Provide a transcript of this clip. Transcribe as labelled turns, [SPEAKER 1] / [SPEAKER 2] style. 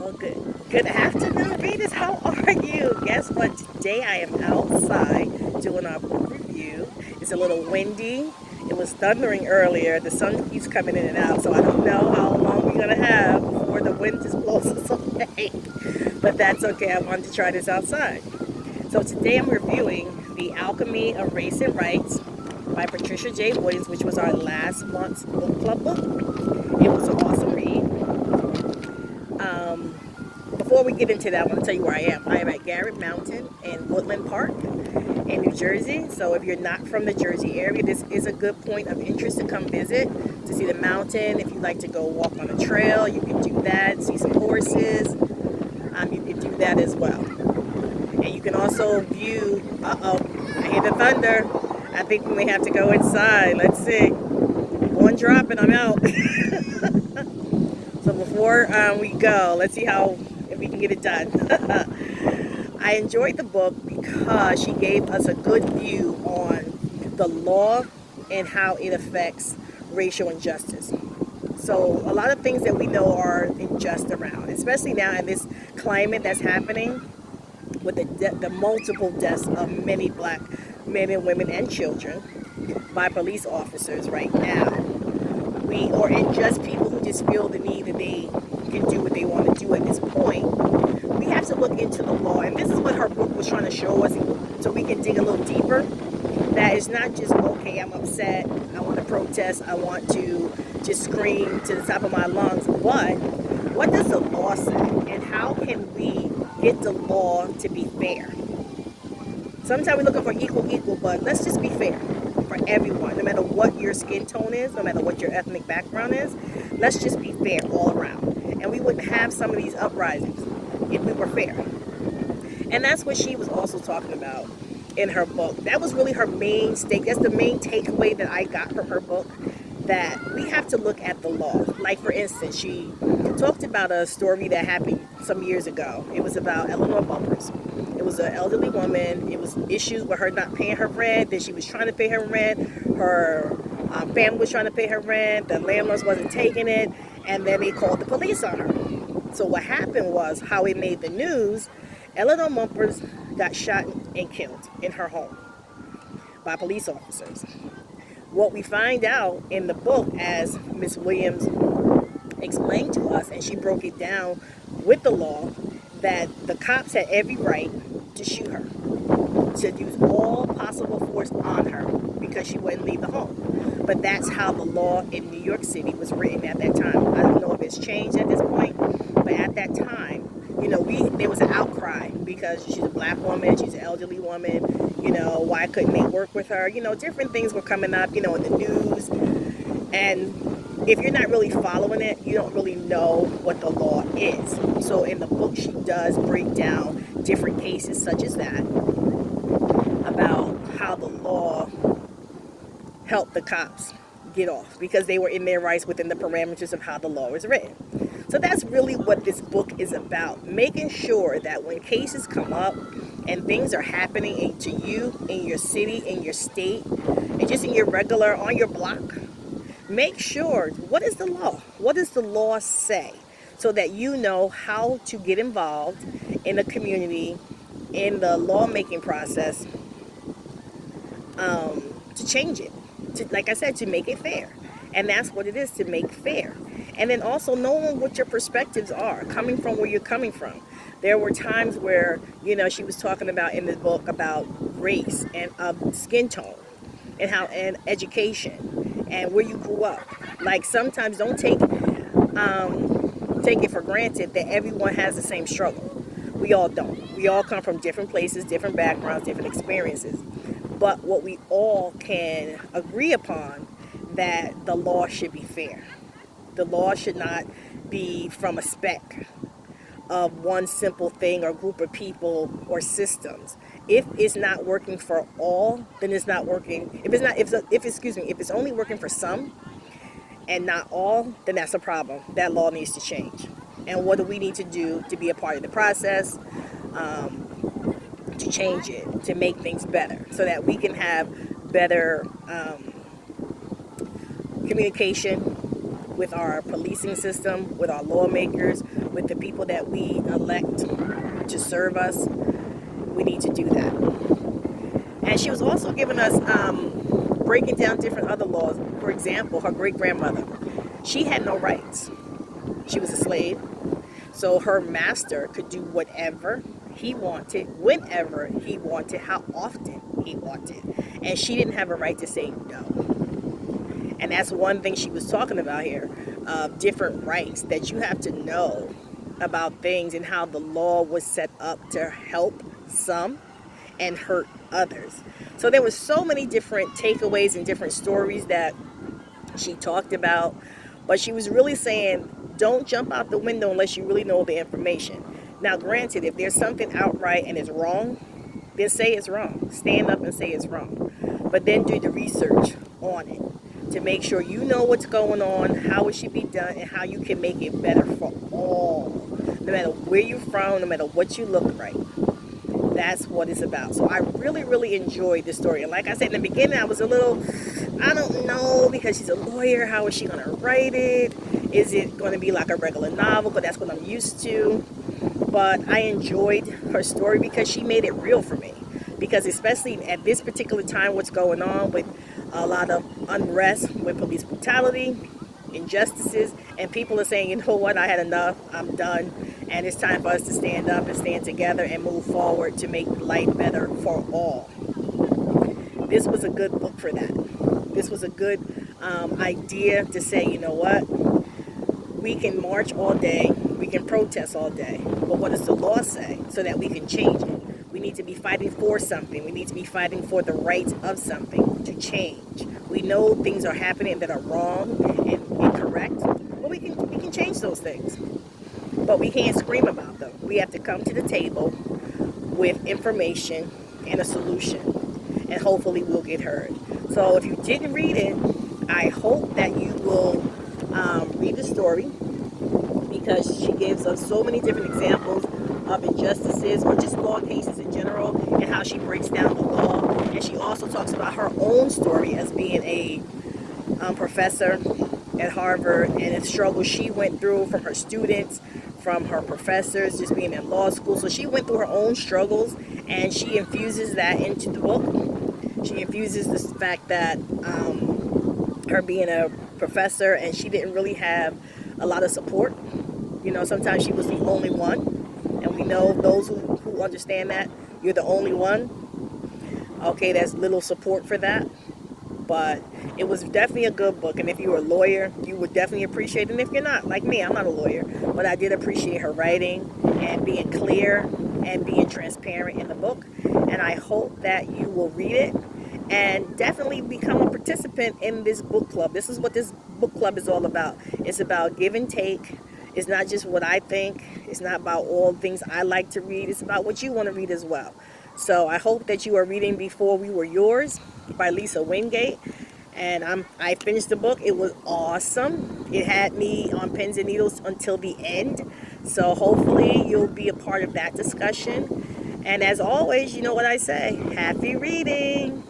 [SPEAKER 1] Well, good afternoon, readers. How are you? Guess what? Today I am outside doing our book review. It's a little windy. It was thundering earlier. The sun keeps coming in and out, so I don't know how long we're gonna have before the wind just blows us away. But that's okay. I wanted to try this outside. So today I'm reviewing The Alchemy of Race and Rights by Patricia J. Williams, which was our last month's book club book. It was an awesome read. Um, Before we get into that, I want to tell you where I am. I am at Garrett Mountain in Woodland Park in New Jersey. So if you're not from the Jersey area, this is a good point of interest to come visit, to see the mountain. If you'd like to go walk on a trail, you can do that, see some horses. You can do that as well. And you can also view, I hear the thunder. I think we may have to go inside. Let's see. One drop and I'm out. So before we go, let's see how if we can get it done. I enjoyed the book because she gave us a good view on the law and how it affects racial injustice. So a lot of things that we know are unjust around, especially now in this climate that's happening with the multiple deaths of many black men and women and children by police officers right now. Or unjust people who just feel the need that they can do what they want to do at this point. We have to look into the law, and this is what her book was trying to show us, so we can dig a little deeper. That it's not just, okay, I'm upset, I want to protest, I want to just scream to the top of my lungs, but what does the law say, and how can we get the law to be fair? Sometimes we're looking for equal, but let's just be fair for everyone, no matter what your skin tone is, no matter what your ethnic background is. Let's just be fair all around. And we wouldn't have some of these uprisings if we were fair. And that's what she was also talking about in her book. That was really her main stake. That's the main takeaway that I got from her book, that we have to look at the law. Like, for instance, she talked about a story that happened some years ago. It was about Eleanor Bumpurs. It was an elderly woman. It was issues with her not paying her rent. Then she was trying to pay her rent. Her family was trying to pay her rent. The landlords wasn't taking it. And then they called the police on her. So what happened was, how it made the news, Eleanor Bumpurs got shot and killed in her home by police officers. What we find out in the book, as Miss Williams explained to us, and she broke it down with the law, that the cops had every right to shoot her, to use all possible force on her because she wouldn't leave the home. But that's how the law in New York City was written at that time. I don't know if it's changed at this point, but at that time, there was an outcry because she's a black woman, she's an elderly woman, why couldn't they work with her? Different things were coming up, in the news. And if you're not really following it, you don't really know what the law is. So in the book, she does break down different cases such as that, about how the law helped the cops get off because they were in their rights within the parameters of how the law is written. So that's really what this book is about, making sure that when cases come up and things are happening to you in your city, in your state, and just in your regular, on your block, make sure, what is the law? What does the law say? So that you know how to get involved in the community, in the lawmaking process, to change it. Like I said, to make it fair. And that's what it is, to make fair. And then also knowing what your perspectives are, coming from where you're coming from. There were times where, she was talking about in the book about race and skin tone and education and where you grew up. Like, sometimes don't take it for granted that everyone has the same struggle. We all don't. We all come from different places, different backgrounds, different experiences. But what we all can agree upon, that the law should be fair. The law should not be from a speck of one simple thing or group of people or systems. If it's not working for all, then it's not working. If it's only working for some and not all, then that's a problem. That law needs to change. And what do we need to do to be a part of the process, to change it, to make things better, so that we can have better communication with our policing system, with our lawmakers, with the people that we elect to serve us. We need to do that. And she was also giving us breaking down different other laws. For example, her great grandmother, she had no rights. She was a slave. So her master could do whatever he wanted, whenever he wanted, how often he wanted. And she didn't have a right to say no. And that's one thing she was talking about here, different rights that you have to know about things and how the law was set up to help some and hurt others. So there was so many different takeaways and different stories that she talked about, but she was really saying, don't jump out the window unless you really know the information. Now, granted, if there's something outright and it's wrong, then say it's wrong. Stand up and say it's wrong. But then do the research on it to make sure you know what's going on, how it should be done, and how you can make it better for all. No matter where you're from, no matter what you look like. That's what it's about. So I really, really enjoyed this story. And like I said in the beginning, I was a little, I don't know, because she's a lawyer, how is she going to write it? Is it going to be like a regular novel? But that's what I'm used to. But I enjoyed her story because she made it real for me. Because especially at this particular time, what's going on with a lot of unrest, with police brutality, injustices, and people are saying, you know what, I had enough, I'm done, and it's time for us to stand up and stand together and move forward to make life better for all. This was a good book for that. This was a good idea to say, you know what, we can march all day, we can protest all day, but what does the law say so that we can change it? We need to be fighting for something. We need to be fighting for the rights of something to change. We know things are happening that are wrong and incorrect, but we can change those things. But we can't scream about them. We have to come to the table with information and a solution, and hopefully we'll get heard. So if you didn't read it, I hope that you will read the story, because she gives us so many different examples of injustices or just law cases in general, and how she breaks down the law. And she also talks about her own story as being a professor at Harvard, and the struggle she went through from her students, from her professors, just being in law school. So she went through her own struggles, and she infuses that into the book. She infuses the fact that her being a professor, and she didn't really have a lot of support. You know, sometimes she was the only one. And we know those who understand that you're the only one. Okay, there's little support for that. But it was definitely a good book. And if you're a lawyer, you would definitely appreciate it. And if you're not, like me, I'm not a lawyer, but I did appreciate her writing and being clear and being transparent in the book. And I hope that you will read it and definitely become a participant in this book club. This is what this book club is all about. It's about give and take. It's not just what I think. It's not about all things I like to read. It's about what you want to read as well. So I hope that you are reading Before We Were Yours by Lisa Wingate. And I finished the book. It was awesome. It had me on pins and needles until the end. So hopefully you'll be a part of that discussion. And as always, you know what I say. Happy reading.